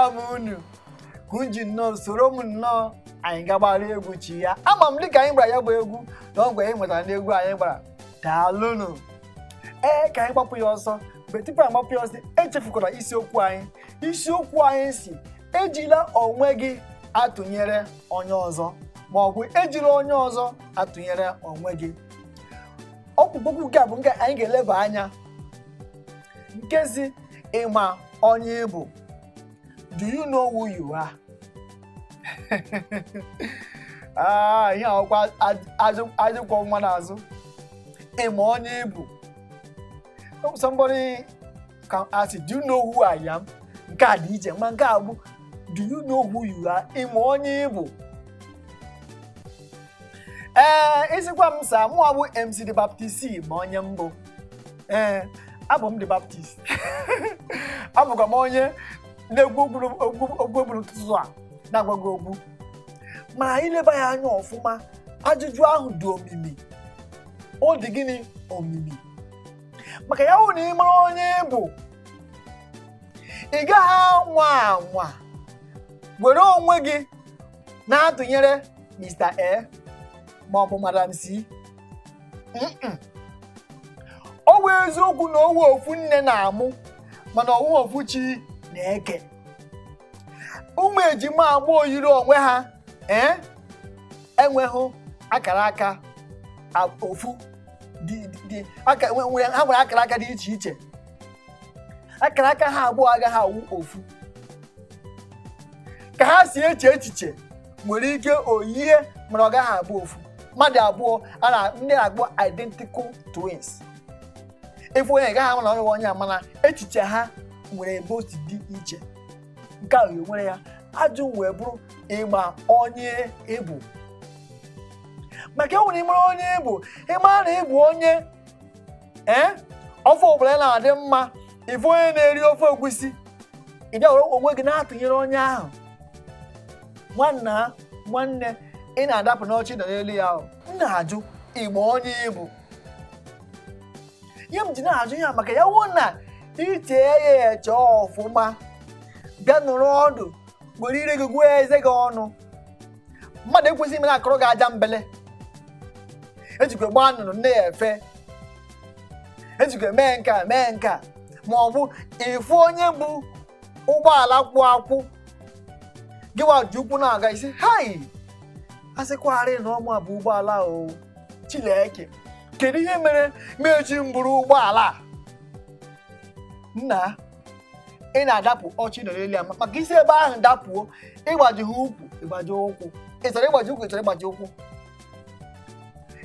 gwa m unu ka unji nnọọ soro m nnọọ anyị gagbara egwu chi ya. Ama m dịka anyị gbara ya bụ egwu na ọgwụ anyị nwetara n'egwu anyị gbara. Daalụnụ. Ka anyị gbapụ ya ọsọ. Mgbe tupu anyị gbapụ ya ọsọ, echefukwara isiokwu anyị. Isiokwu anyị si ejila onwe gị atụnyere onye ọzọ, ma ọ bụ ejila onye ọzọ atụnyere onwe gị. Ọkpụkpụ nke a bụ nke anyị ga-eleba anya. Nke si ịma onye bụ. Do you know who you are? Ihe ọkwa ajụkwa nwa n'azụ. Ịma onye bụ. Somebody can ask you, do you know who I am? Nke a dị iche, ma nke a bụ, do you know who you are? Ịma onye bụ. Isikwa m sa mụ abụ MC the Baptist ma onye mbụ. Abụ m the Baptist. Abụkwa m onye na-egwu ogwu n'ụtụtụ a na-agwago ogwu. Ma ileba ya anya ọfụma, ajụjụ ahụ dị omimi. Ọ dị gịnị omimi? Maka ya hụ na ị mara onye bụ, ị gaghị anwa were onwe gị na-atụnyere Mr. A ma ọ bụ Madam C. Ọ bụ eziokwu na owu ofu nne na-amụ, mana owu ofu chi na-eke. Ụmụ ejima abụọ yiri onwe ha enweghị akara aka ofu ha nwere akara aka dị iche iche. Akara aka ha abụọ agaghị awụ ofu. Ka ha si eche echiche nwere ike oyihe mana ọ gaghị abụ ofu. Mmadụ abụọ ndị na-akpọ identical twins. Ife onye gaghị ama na onye onye mana echiche ha nwere ebe o si dị iche. Nke a nwere ya ajụ wee bụrụ ịma onye ịbụ. Maka enwere ịmara onye ịbụ, ịmara na ịbụ onye ofe ọbụla na-adị mma. Ife onye na-eri ofe egusi, ị bịa were onwe gị na-atụnyere onye ahụ. Nwanne ị na-adapụ n'ọchị nọ n'elu ya ahụ. M na-ajụ ịma onye ịbụ. Ihe m ji na-ajụ ya maka ya wụ na iche ya eche ọfụma, bịa nụrụ ọdụ were ire gị gwuo eze gị ọnụ. Mmadụ ekwesịghị ime na-akọrọ gị aja mbele. Ejikwa gbaa nnụnụ nne ya efe. Ejikwa mee nka ma ọ bụ ịfụ onye bụ ụgbọala kwụ akwụ gị waji ụkwụ na-aga isi hai asịkwarị na ọmụ bụ ụgbọala o Chineke, kedu ihe mere meji mbụrụ ụgbọala? Nna ị na-adapụ ọchị nọ n'elu ya maka isi ebe ahụ dapụo ịgbaji ha ukwu ịgbaji ụkwụ. Ị chọrọ ịgbaji ụkwụ, ị chọrọ ịgbaji ụkwụ.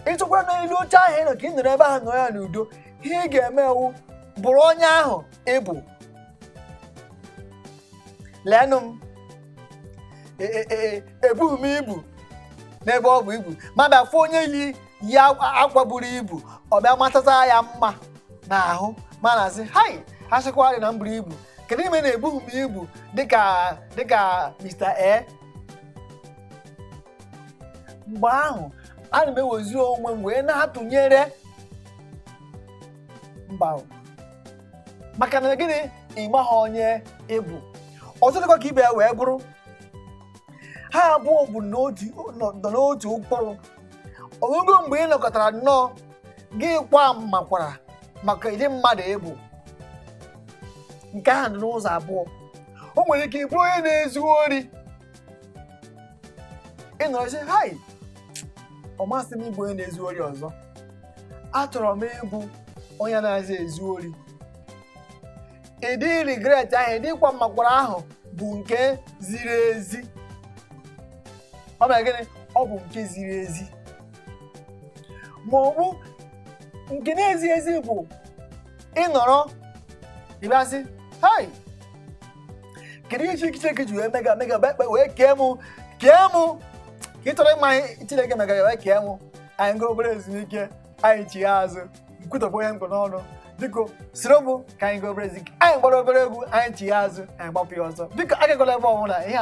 Ịchọkwa n'elu oche ahụ ị nọ ka ị nọrọ ebe ahụ nọ ya n'udo. Ihe ị ga-eme ewu bụrụ onye ahụ ịbụ. Leenụ m, ebughị m ibu n'ebe ọ bụ ibu, ma bịa fụ onye yi akwa buru ibu, ọ bịa matata ya mma n'ahụ ma na-asị hai asịkwarị na m buru ibu. Kedu ime na ebughị m ibu dịka Mr. A? Mgbe ahụ ana m ewezi onwe m wee na-atụnyere mba. Maka na gịnị ịma ha onye ịbụ. Ọzọ dịkwa ka ibe ya wee bụrụ ha abụọ bụ nọ n'otu ụkpụrụ. Ogogo mgbe ị nọkọtara nnọọ gị kwa makwara maka ịdị mmadụ ịbụ. Nke ahụ dị n'ụzọ abụọ. O nwere ike ịbụ onye na-ezu ori. Ị nọrọ sị hai ọ masị m ịbụ onye na-ezu ori ọzọ. Achọrọ m ịbụ onye na-aza ezu ori. Ịdị regret ahụ, ịdịkwa mmakwara ahụ bụ nke ziri ezi. Ọ bụ gịnị? Ọ bụ nke ziri ezi. Ma ọ bụ nke na-ezi ezi bụ ịnọrọ ịbịasị hai kedu ihe Chineke ji wee mega wee kee mụ ka ị chọrọ ịma Chineke megara wee kee mụ. Anyị ga obere ezumike, anyị chigha azụ nkwutọpụ onye mkpụ n'ọnụ. Biko soro m ka anyị ga obere ezumike, anyị gbara obere egwu, anyị chigha azụ, anyị gbapụ ya ọzọ. Biko agakwala ebe ọbụla. Ihe